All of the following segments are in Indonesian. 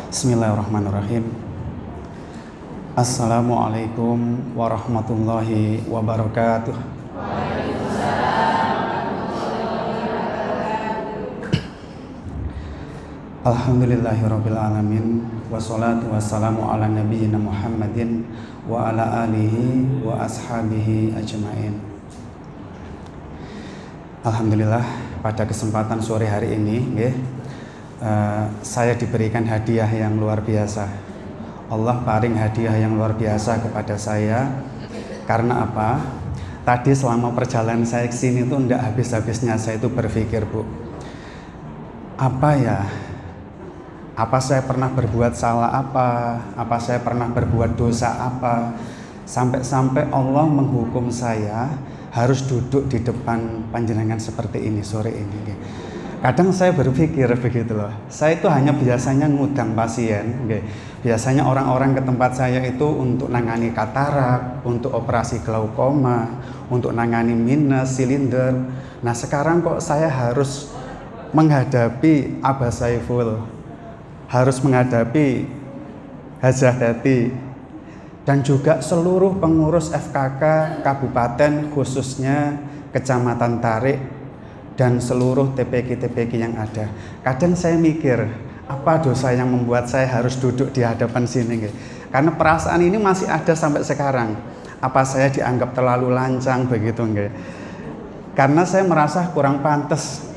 Bismillahirrahmanirrahim. Assalamualaikum warahmatullahi wabarakatuh. Alhamdulillahirabbil alamin wassalatu wassalamu ala nabiyyina Muhammadin wa ala alihi wa ashabihi ajmain. Alhamdulillah, pada kesempatan sore hari ini saya diberikan hadiah yang luar biasa. Allah paring hadiah yang luar biasa kepada saya. Karena apa? Tadi selama perjalanan saya ke sini tuh enggak habis-habisnya saya itu berpikir, Bu. Apa saya pernah berbuat salah apa? Apa saya pernah berbuat dosa apa? Sampai-sampai Allah menghukum saya harus duduk di depan panjenengan seperti ini sore ini. Kadang saya berpikir begitu loh. Saya itu hanya biasanya ngudang pasien. Biasanya orang-orang ke tempat saya itu untuk nangani katarak, untuk operasi glaukoma, untuk nangani minus, silinder. Nah sekarang kok saya harus menghadapi Abah Saiful, harus menghadapi Hajah Teti, dan juga seluruh pengurus FKK Kabupaten, khususnya Kecamatan Tarik, dan seluruh TPK-TPK yang ada. Kadang saya mikir, apa dosa yang membuat saya harus duduk di hadapan sini? Karena perasaan ini masih ada sampai sekarang. Apa saya dianggap terlalu lancang begitu? Karena saya merasa kurang pantas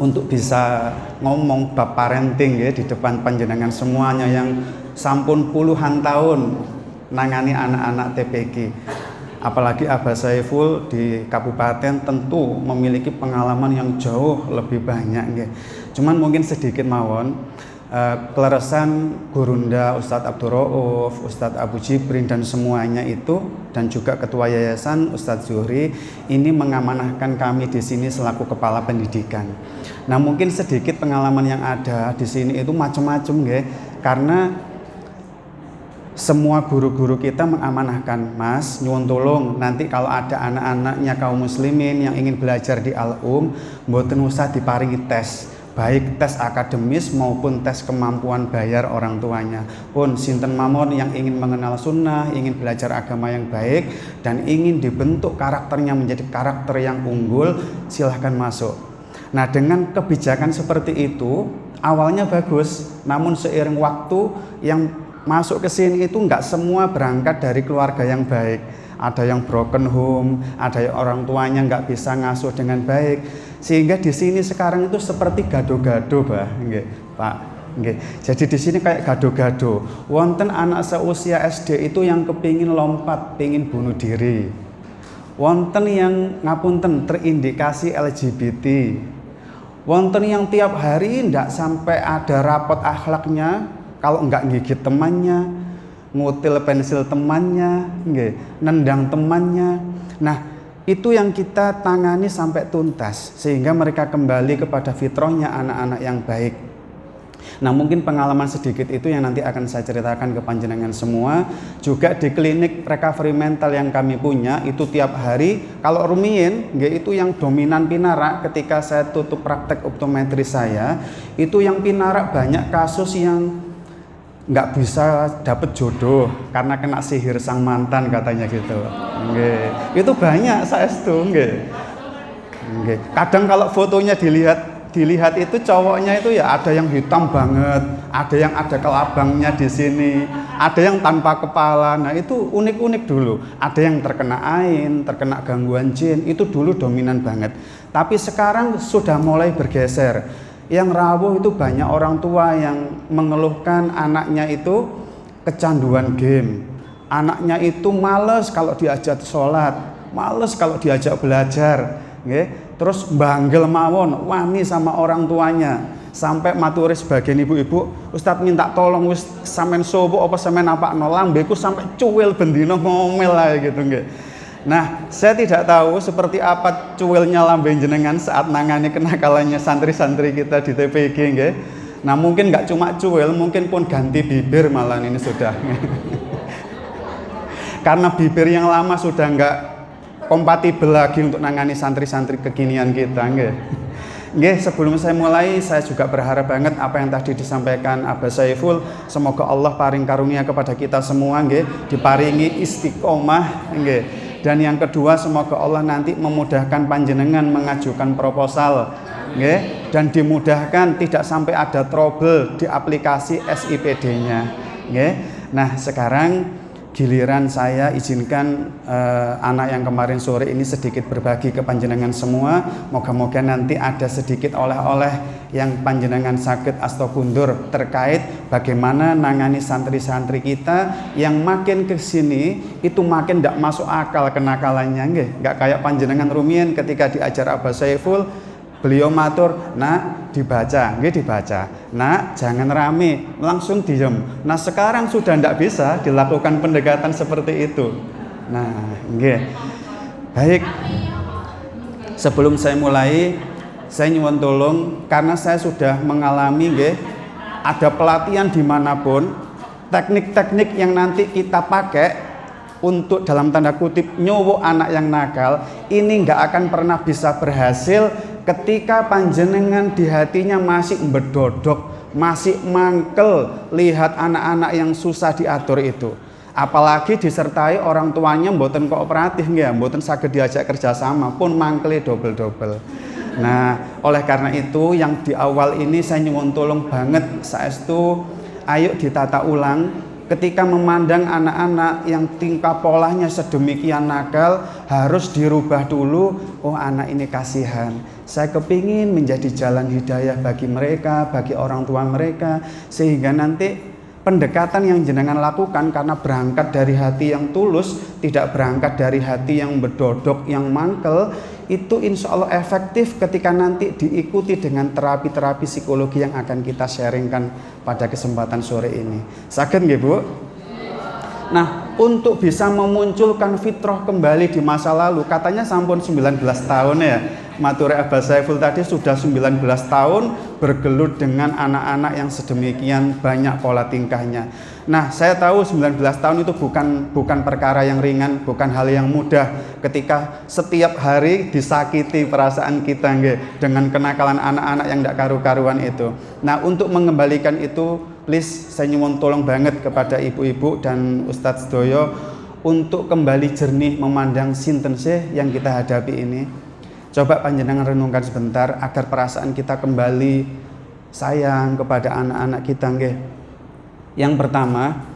untuk bisa ngomong bab parenting di depan panjenengan semuanya yang sampun puluhan tahun nangani anak-anak TPK. Apalagi Abah Saiful di kabupaten tentu memiliki pengalaman yang jauh lebih banyak. Cuman mungkin sedikit mawon keleresan Gurunda Ustadz Abdul Rauf, Ustadz Abu Jibrin dan semuanya itu, dan juga Ketua Yayasan Ustadz Zuhri ini mengamanahkan kami di sini selaku kepala pendidikan. Nah mungkin sedikit pengalaman yang ada di sini itu macam-macam karena semua guru-guru kita mengamanahkan, Mas, nyuwun tolong nanti kalau ada anak-anaknya kaum muslimin yang ingin belajar di Al-Um, mboten usah diparingi tes, baik tes akademis maupun tes kemampuan bayar orang tuanya. Pun sinten mawon yang ingin mengenal sunnah, ingin belajar agama yang baik, dan ingin dibentuk karakternya menjadi karakter yang unggul, silahkan masuk. Nah dengan kebijakan seperti itu awalnya bagus, namun seiring waktu yang masuk ke sini itu nggak semua berangkat dari keluarga yang baik. Ada yang broken home, ada yang orang tuanya nggak bisa ngasuh dengan baik, sehingga di sini sekarang itu seperti gado-gado, Pak. Jadi di sini kayak gado-gado. Wonten anak seusia SD itu yang kepingin lompat, pingin bunuh diri. Wonten yang ngapunten terindikasi LGBT. Wonten yang tiap hari ndak sampai ada rapot akhlaknya. Kalau enggak gigit temannya, ngutil pensil temannya, nendang temannya. Nah, itu yang kita tangani sampai tuntas sehingga mereka kembali kepada fitrahnya anak-anak yang baik. Nah, mungkin pengalaman sedikit itu yang nanti akan saya ceritakan ke panjenengan semua. Juga di klinik recovery mental yang kami punya itu tiap hari kalau rumiyin, itu yang dominan pinarak ketika saya tutup praktek optometri saya, itu yang pinarak banyak kasus yang nggak bisa dapat jodoh karena kena sihir sang mantan katanya gitu. Itu banyak saya setuju. Kadang kalau fotonya dilihat itu cowoknya itu ya ada yang hitam banget, ada yang ada kelabangnya di sini, ada yang tanpa kepala. Nah itu unik-unik dulu. Ada yang terkena ain, terkena gangguan jin, itu dulu dominan banget. Tapi sekarang sudah mulai bergeser. Yang rawuh itu banyak orang tua yang mengeluhkan anaknya itu kecanduan game. Anaknya itu males kalau diajak sholat, males kalau diajak belajar. Terus banggel mawon, wani sama orang tuanya. Sampai maturi sebagian ibu-ibu, Ustadz minta tolong wis sampean sobo apa sampean napakno lambeku sampai cuwil bendino ngomel lah gitu. Nah, saya tidak tahu seperti apa cuilnya lambe jenengan saat nangani kenakalannya santri-santri kita di TPG, Nah, mungkin nggak cuma cuil, mungkin pun ganti bibir malah ini sudah. Karena bibir yang lama sudah nggak kompatibel lagi untuk nangani santri-santri kekinian kita, Nggih, sebelum saya mulai, saya juga berharap banget apa yang tadi disampaikan Abah Saiful, semoga Allah paring karunia kepada kita semua, nggih, diparingi istiqomah, nggih. Dan yang kedua, semoga Allah nanti memudahkan panjenengan mengajukan proposal, nggih, dan dimudahkan tidak sampai ada trouble di aplikasi SIPD-nya, nggih. Nah, sekarang giliran saya izinkan anak yang kemarin sore ini sedikit berbagi ke panjenengan semua. Moga-moga nanti ada sedikit oleh-oleh yang panjenengan sakit astokundur terkait bagaimana nangani santri-santri kita yang makin ke sini itu makin tidak masuk akal kenakalannya, nggih. Nggak kayak panjenengan rumiyin ketika diajar Abah Saiful, beliau matur, "Nak, dibaca, nggih dibaca. Nak, jangan rame, langsung diem." Nah, sekarang sudah tidak bisa dilakukan pendekatan seperti itu. Nah, nggih. Baik. Sebelum saya mulai, saya nyuwun tolong karena saya sudah mengalami, nggih, ada pelatihan dimanapun, teknik-teknik yang nanti kita pakai untuk dalam tanda kutip nyowo anak yang nakal ini nggak akan pernah bisa berhasil ketika panjenengan di hatinya masih berdodok, masih mangkel lihat anak-anak yang susah diatur itu. Apalagi disertai orang tuanya mboten kooperatif, nggih, mboten saged diajak kerjasama pun mangkele double-double. Nah, oleh karena itu yang di awal ini saya nyuwun tolong banget saestu ayo ditata ulang. Ketika memandang anak-anak yang tingkah polanya sedemikian nakal, harus dirubah dulu. Oh, anak ini kasihan. Saya kepingin menjadi jalan hidayah bagi mereka, bagi orang tua mereka. Sehingga nanti pendekatan yang jenengan lakukan karena berangkat dari hati yang tulus, tidak berangkat dari hati yang berdodok, yang mangkel, itu insya Allah efektif ketika nanti diikuti dengan terapi-terapi psikologi yang akan kita sharingkan pada kesempatan sore ini. Saged nggih, Bu? Nah, untuk bisa memunculkan fitrah kembali di masa lalu, katanya sampun 19 tahun ya. Matur Abah Saiful tadi sudah 19 tahun bergelut dengan anak-anak yang sedemikian banyak pola tingkahnya. Nah, saya tahu 19 tahun itu bukan perkara yang ringan, bukan hal yang mudah ketika setiap hari disakiti perasaan kita, nggih, dengan kenakalan anak-anak yang tidak karu-karuan itu. Nah, untuk mengembalikan itu, please saya nyuwun tolong banget kepada ibu-ibu dan Ustadz Doyo untuk kembali jernih memandang sinten sih yang kita hadapi ini. Coba panjenengan renungkan sebentar agar perasaan kita kembali sayang kepada anak-anak kita, nggih. Yang pertama,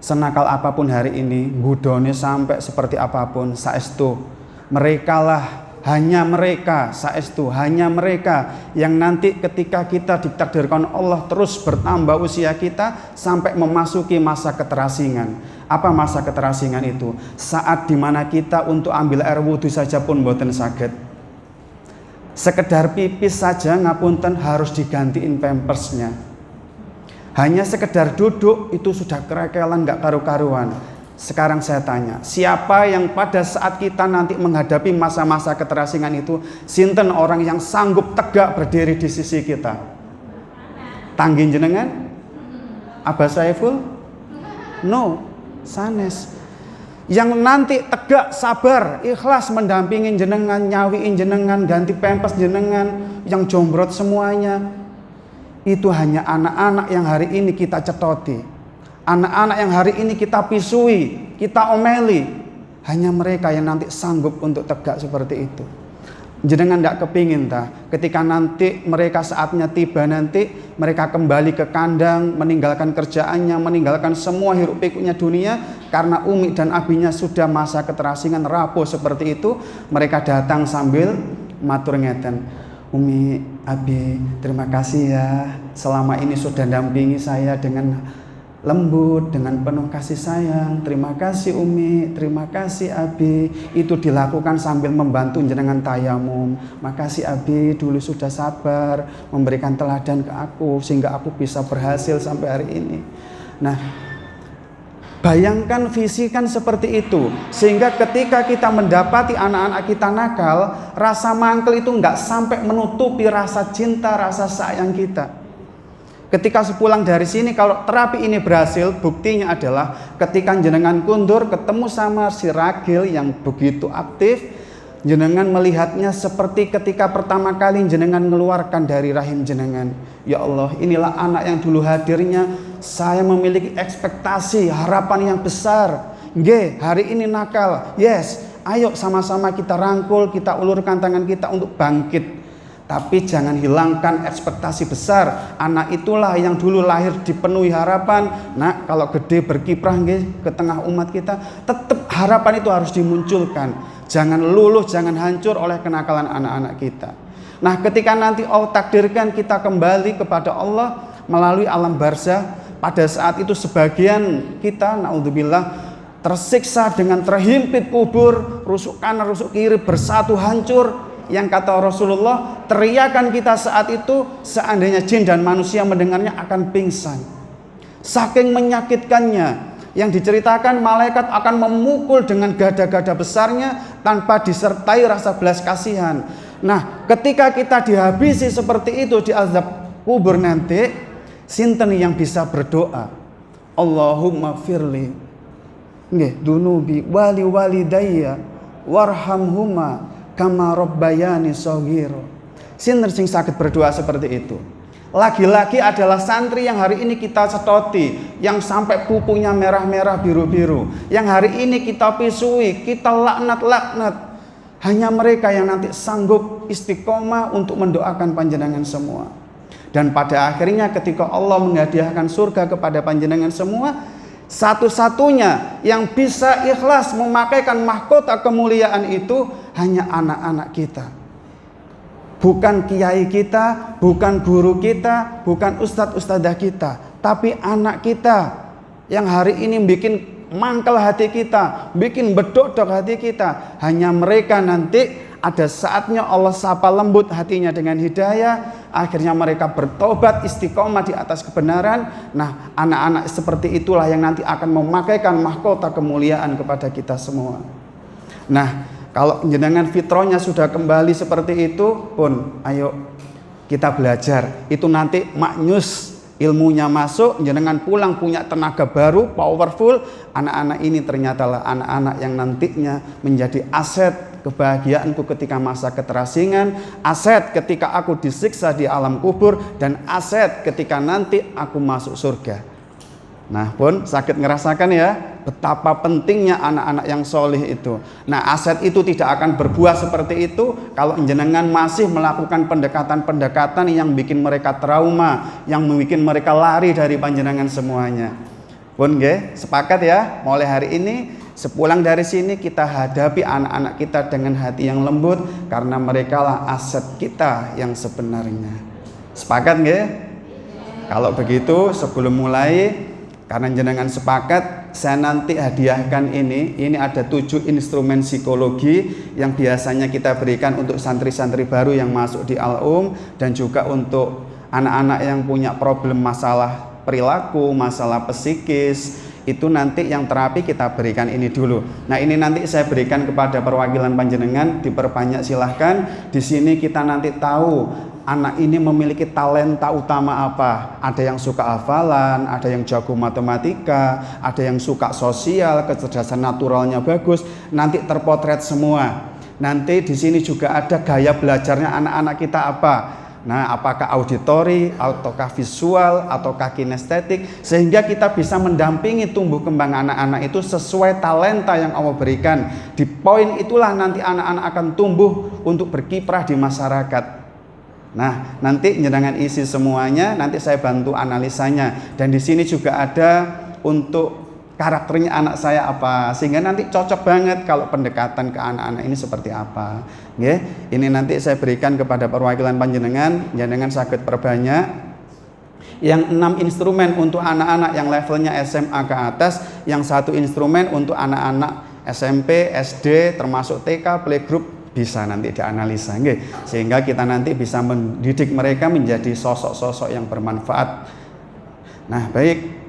senakal apapun hari ini, budone sampai seperti apapun, saestu merekalah, hanya mereka, saestu hanya mereka yang nanti ketika kita ditakdirkan Allah terus bertambah usia kita sampai memasuki masa keterasingan. Apa masa keterasingan itu? Saat dimana kita untuk ambil air wudhu saja pun boten saged. Sekedar pipis saja ngapunten harus digantiin pampersnya. Hanya sekedar duduk itu sudah kerekelan gak karu-karuan. Sekarang saya tanya, siapa yang pada saat kita nanti menghadapi masa-masa keterasingan itu, sinten orang yang sanggup tegak berdiri di sisi kita? Tanggin jenengan? Abah Saiful? No, sanes. Yang nanti tegak, sabar, ikhlas mendampingin jenengan, nyawiin jenengan, ganti pempes jenengan, yang jombrot semuanya. Itu hanya anak-anak yang hari ini kita cetoti. Anak-anak yang hari ini kita pisui, kita omeli. Hanya mereka yang nanti sanggup untuk tegak seperti itu. Jenengan tidak kepingin ketika nanti mereka saatnya tiba nanti mereka kembali ke kandang, meninggalkan kerjaannya, meninggalkan semua hiruk pikuknya dunia karena umi dan abinya sudah masa keterasingan rapuh seperti itu. Mereka datang sambil matur ngeten, "Umi, abi, terima kasih ya selama ini sudah dampingi saya dengan lembut, dengan penuh kasih sayang. Terima kasih Umi, terima kasih Abi." Itu dilakukan sambil membantu jenengan tayamum. "Makasih Abi, dulu sudah sabar memberikan teladan ke aku sehingga aku bisa berhasil sampai hari ini." Nah, bayangkan, visikan seperti itu sehingga ketika kita mendapati anak-anak kita nakal, rasa mangkel itu nggak sampai menutupi rasa cinta, rasa sayang kita. Ketika sepulang dari sini, kalau terapi ini berhasil, buktinya adalah ketika jenengan kundur ketemu sama si ragil yang begitu aktif, Jenengan melihatnya seperti ketika pertama kali jenengan mengeluarkan dari rahim jenengan. Ya Allah, inilah anak yang dulu hadirnya saya memiliki ekspektasi, harapan yang besar. Nggih, hari ini nakal. Yes, ayo sama-sama kita rangkul, kita ulurkan tangan kita untuk bangkit. Tapi jangan hilangkan ekspektasi besar. Anak itulah yang dulu lahir dipenuhi harapan. Nah, kalau gede berkiprah nggih ke tengah umat kita, tetap harapan itu harus dimunculkan. Jangan luluh, jangan hancur oleh kenakalan anak-anak kita. Nah, ketika nanti Allah takdirkan kita kembali kepada Allah melalui alam barzah, pada saat itu sebagian kita, naudzubillah, tersiksa dengan terhimpit kubur, rusuk kanan, rusuk kiri bersatu hancur. Yang kata Rasulullah, teriakan kita saat itu seandainya jin dan manusia mendengarnya akan pingsan. Saking menyakitkannya. Yang diceritakan malaikat akan memukul dengan gada-gada besarnya tanpa disertai rasa belas kasihan. Nah, ketika kita dihabisi seperti itu di azab kubur nanti, sinten yang bisa berdoa, Allahumma firli nggih dunubi wali walidayya warhamhuma kama rabbayani shaghira. Sinten sing saged berdoa seperti itu? Lagi-lagi adalah santri yang hari ini kita setoti, yang sampai pupunya merah-merah biru-biru, yang hari ini kita pisui, kita laknat-laknat. Hanya mereka yang nanti sanggup istiqomah untuk mendoakan panjenengan semua. Dan pada akhirnya ketika Allah menghadiahkan surga kepada panjenengan semua, satu-satunya yang bisa ikhlas memakaikan mahkota kemuliaan itu hanya anak-anak kita. Bukan kiai kita, bukan guru kita, bukan ustadz-ustadzah kita, tapi anak kita yang hari ini bikin mangkel hati kita, bikin bedok-dok hati kita. Hanya mereka nanti ada saatnya Allah sapa lembut hatinya dengan hidayah, akhirnya mereka bertobat istiqomah di atas kebenaran. Nah, anak-anak seperti itulah yang nanti akan memakaikan mahkota kemuliaan kepada kita semua. Nah, kalau jenengan fitrahnya sudah kembali seperti itu pun, ayo kita belajar. Itu nanti maknyus, ilmunya masuk, jenengan pulang punya tenaga baru, powerful. Anak-anak ini ternyata lah anak-anak yang nantinya menjadi aset kebahagiaanku ketika masa keterasingan, aset ketika aku disiksa di alam kubur, dan aset ketika nanti aku masuk surga. Nah, pun sakit ngerasakan ya betapa pentingnya anak-anak yang solih itu. Nah, aset itu tidak akan berbuah seperti itu kalau jenengan masih melakukan pendekatan-pendekatan yang bikin mereka trauma, yang membuat mereka lari dari panjenengan semuanya. Pun nggih, sepakat ya, mulai hari ini sepulang dari sini kita hadapi anak-anak kita dengan hati yang lembut, karena mereka lah aset kita yang sebenarnya. Sepakat nggih? Kalau begitu sebelum mulai, karena jenengan sepakat, saya nanti hadiahkan ini ada 7 instrumen psikologi yang biasanya kita berikan untuk santri-santri baru yang masuk di Al-Um, dan juga untuk anak-anak yang punya problem masalah perilaku, masalah psikis. Itu nanti yang terapi kita berikan ini dulu. Nah, ini nanti saya berikan kepada perwakilan panjenengan, diperbanyak silahkan. Di sini kita nanti tahu anak ini memiliki talenta utama apa. Ada yang suka hafalan, ada yang jago matematika, ada yang suka sosial, kecerdasan naturalnya bagus. Nanti terpotret semua. Nanti di sini juga ada gaya belajarnya anak-anak kita apa. Nah, apakah auditori, ataukah visual, ataukah kinestetik, sehingga kita bisa mendampingi tumbuh kembang anak-anak itu sesuai talenta yang Allah berikan. Di poin itulah nanti anak-anak akan tumbuh untuk berkiprah di masyarakat. Nah, nanti jenengan isi semuanya, nanti saya bantu analisanya. Dan di sini juga ada untuk karakternya anak saya apa, sehingga nanti cocok banget kalau pendekatan ke anak-anak ini seperti apa. Nggih, ini nanti saya berikan kepada perwakilan panjenengan, jenengan saged perbanyak. Yang 6 instrumen untuk anak-anak yang levelnya SMA ke atas, yang 1 instrumen untuk anak-anak SMP, SD, termasuk TK, playgroup, bisa nanti dianalisa, nggih. Sehingga kita nanti bisa mendidik mereka menjadi sosok-sosok yang bermanfaat. Nah, baik.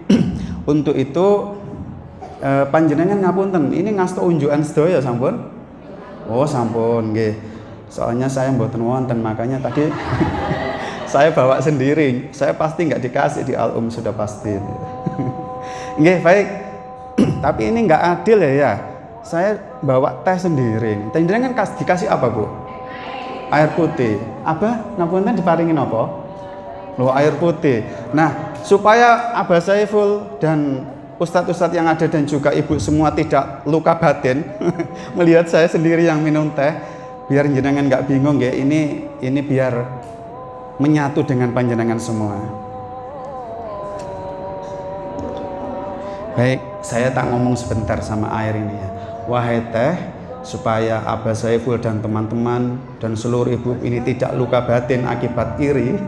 Untuk itu panjenengan ngapunten, ini ngasto unjukan sedaya sampun? Oh, sampun nggih. Soalnya saya mboten wonten, makanya tadi saya bawa sendiri. Saya pasti nggak dikasih di Al-Um, sudah pasti. Nggih, baik. Tapi ini nggak adil ya. saya bawa teh sendiri. Teh sendiri kan dikasih apa, Bu? Air putih. Abah ngapunten diparingin apa? Loh, air putih. Nah, supaya Abah Saiful dan ustadz-ustadz yang ada dan juga ibu semua tidak luka batin melihat saya sendiri yang minum teh, biar jenengan nggak bingung ya, ini biar menyatu dengan panjenengan semua. Baik, saya tak ngomong sebentar sama air ini ya. Wahai teh, supaya Abah Saiful dan teman-teman dan seluruh ibu ini tidak luka batin akibat iri.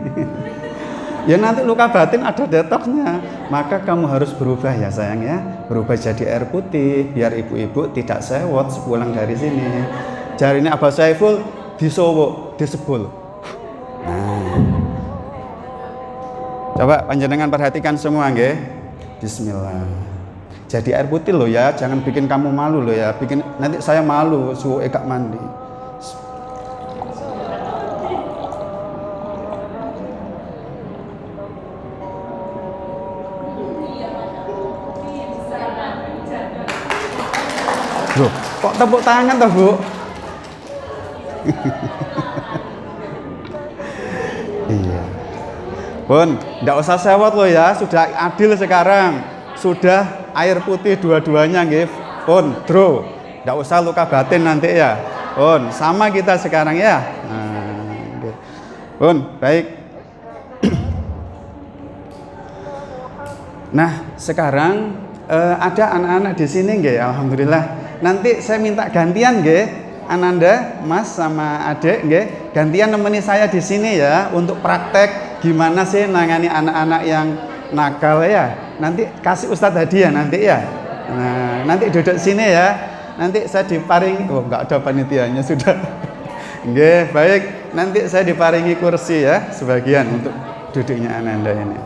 Ya nanti luka batin ada detoksnya, maka kamu harus berubah ya sayang ya, berubah jadi air putih biar ibu-ibu tidak sewot sepulang dari sini. Jari ini Abah Saiful disowok, disebul. Nah, coba panjenengan perhatikan semua nggih. Bismillah. Jadi air putih loh ya, jangan bikin kamu malu loh ya, bikin nanti saya malu suwe gak mandi. Loh, kok tepuk tangan toh, Bu? Iya. Pun, enggak usah sewot loh ya, sudah adil sekarang. Sudah air putih dua-duanya nggih. Pun, draw. Enggak usah luka batin nanti ya. Pun, sama kita sekarang ya. Nah, okay. Pun, baik. Nah, sekarang ada anak-anak di sini nggih, alhamdulillah. Nanti saya minta gantian nggih, Ananda, Mas sama Adek nggih, gantian nemeni saya di sini ya untuk praktek gimana sih nangani anak-anak yang nakal ya. Nanti kasih Ustadz hadiah nanti ya. Nah, nanti duduk sini ya. Nanti saya diparingi, oh enggak ada panitianya sudah. Nggih, baik. Nanti saya diparingi kursi ya sebagian untuk duduknya Ananda ini.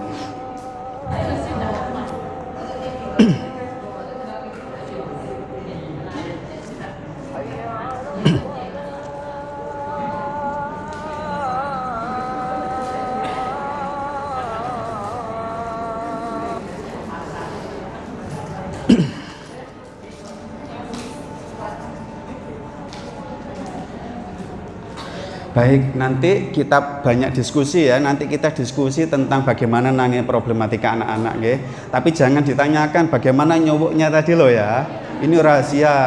Baik, nanti kita banyak diskusi ya. Nanti kita diskusi tentang bagaimana nangani problematika anak-anak, nggih. Tapi jangan ditanyakan bagaimana nyoboknya tadi loh ya. Ini rahasia.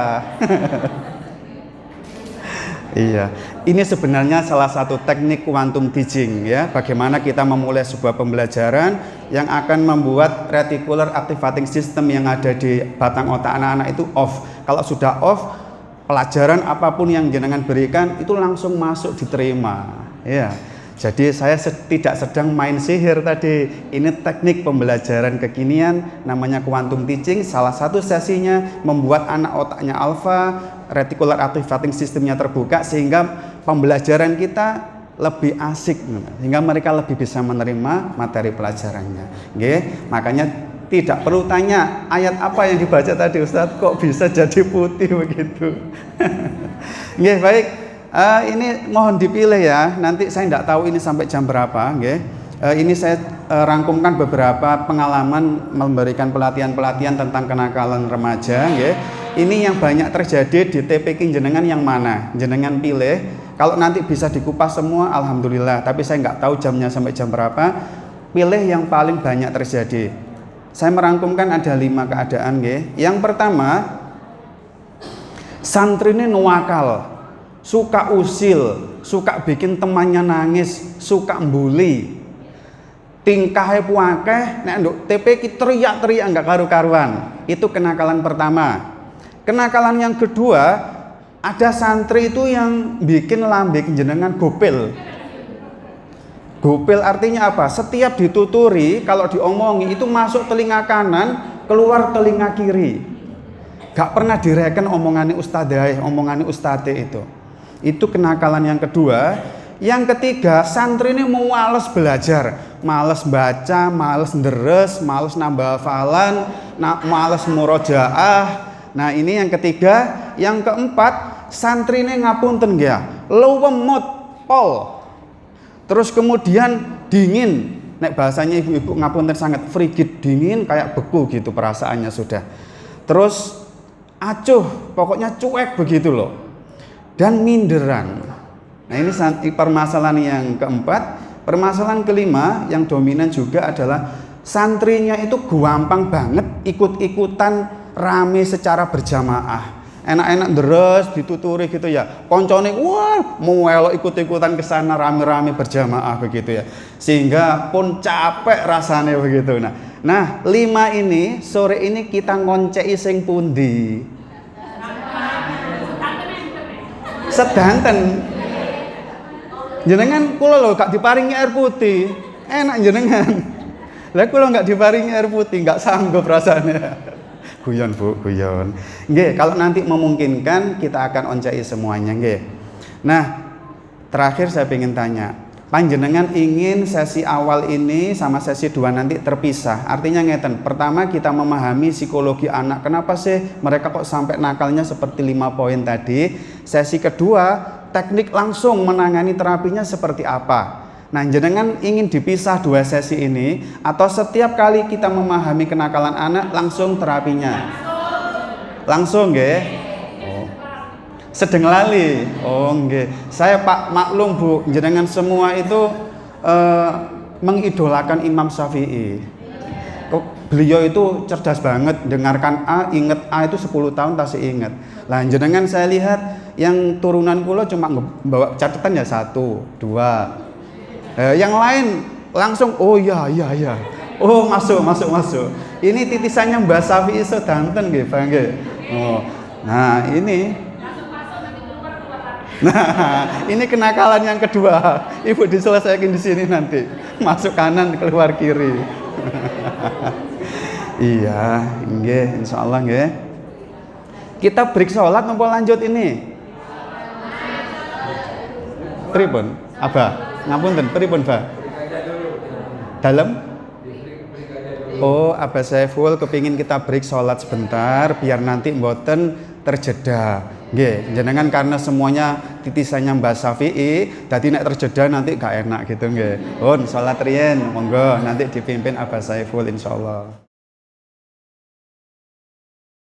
Iya, ini sebenarnya salah satu teknik quantum teaching ya. Bagaimana kita memulai sebuah pembelajaran yang akan membuat reticular activating system yang ada di batang otak anak-anak itu off. Kalau sudah off, pelajaran apapun yang jenengan berikan itu langsung masuk diterima ya. Jadi saya tidak sedang main sihir tadi. Ini teknik pembelajaran kekinian namanya quantum teaching. Salah satu sesinya membuat anak otaknya alfa, reticular activating systemnya terbuka sehingga pembelajaran kita lebih asik, sehingga mereka lebih bisa menerima materi pelajarannya. Nggih, makanya tidak perlu tanya ayat apa yang dibaca tadi Ustadz kok bisa jadi putih begitu. Nggih, baik. Ini mohon dipilih ya. Nanti saya tidak tahu ini sampai jam berapa. Nggih. Ini saya rangkumkan beberapa pengalaman memberikan pelatihan-pelatihan tentang kenakalan remaja. Nggih. Ini yang banyak terjadi di TPK jenengan yang mana? Jenengan pilih. Kalau nanti bisa dikupas semua, alhamdulillah. Tapi saya nggak tahu jamnya sampai jam berapa. Pilih yang paling banyak terjadi. Saya merangkumkan ada 5 keadaan nggih. Yang pertama, santri ini nuwakal, suka usil, suka bikin temannya nangis, suka mbuli. Tingkahnya puakeh, nek nduk TPK teriak-teriak enggak karu-karuan. Itu kenakalan pertama. Kenakalan yang kedua, ada santri itu yang bikin lambe jenengan gopil. Gopil artinya apa? Setiap dituturi, kalau diomongi itu masuk telinga kanan, keluar telinga kiri. Gak pernah direken omongannya ustadzah, omongannya ustadz itu. Itu kenakalan yang kedua. Yang ketiga, santri ini mau males belajar, males baca, males deres, males nambah hafalan, males murojaah. Nah ini yang ketiga. Yang keempat, santri ini ngapunten ya, lewemut pol. Terus kemudian dingin, nek bahasanya ibu-ibu ngapunten sangat frigid, dingin kayak beku gitu perasaannya sudah. Terus acuh, pokoknya cuek begitu loh. Dan minderan. Nah, ini permasalahan yang keempat. Permasalahan kelima yang dominan juga adalah santrinya itu gampang banget ikut-ikutan rame secara berjamaah. Enak-enak deres dituturi gitu ya. Koncone wah mau elok ikut-ikutan ke sana rame-rame berjamaah begitu ya. Sehingga pun capek rasanya begitu. Nah, 5 ini sore ini kita ngonceki sing pundi? Sedanten. Jenengan kula lho gak diparingi air putih. Enak jenengan. Lah kula gak diparingi air putih, gak sanggup rasanya. Guyon Bu, guyon. Nggih, kalau nanti memungkinkan kita akan onceki semuanya nggih. Nah, terakhir saya ingin tanya, panjenengan ingin sesi awal ini sama sesi 2 nanti terpisah. Artinya ngeten, pertama kita memahami psikologi anak. Kenapa sih mereka kok sampai nakalnya seperti 5 poin tadi? Sesi kedua, teknik langsung menangani terapinya seperti apa? Nah, jenengan ingin dipisah 2 sesi ini atau setiap kali kita memahami kenakalan anak langsung terapinya? Langsung nggih? Oh. Sedeng lali. Oh nggih. Saya Pak maklum Bu, jenengan semua itu mengidolakan Imam Syafi'i. Beliau itu cerdas banget, dengarkan A, inget A itu 10 tahun tasih inget. Lah jenengan saya lihat yang turunan kula cuma bawa catatan ya 1, 2. Yang lain langsung oh ya. Oh masuk. Ini titisannya Mbak Syafi'i sedanten nggih, Bang nggih. Oh. Nah, ini. Nah, ini kenakalan yang kedua. Ibu diselesaikan di sini nanti. Masuk kanan, keluar kiri. Iya, nggih, insyaallah nggih. Kita break sholat nopo lanjut ini? Pripun? Abah ngapunten, pripun, Pak? Dalam? Oh, Abah Saiful kepingin kita break sholat sebentar biar nanti mboten terjeda. Nggih, jenengan karena semuanya titisannya Mbak Syafi'i, dadi nek terjeda nanti gak enak gitu nggih. Pun sholat riyen, monggo nanti dipimpin Abah Saiful insyaallah.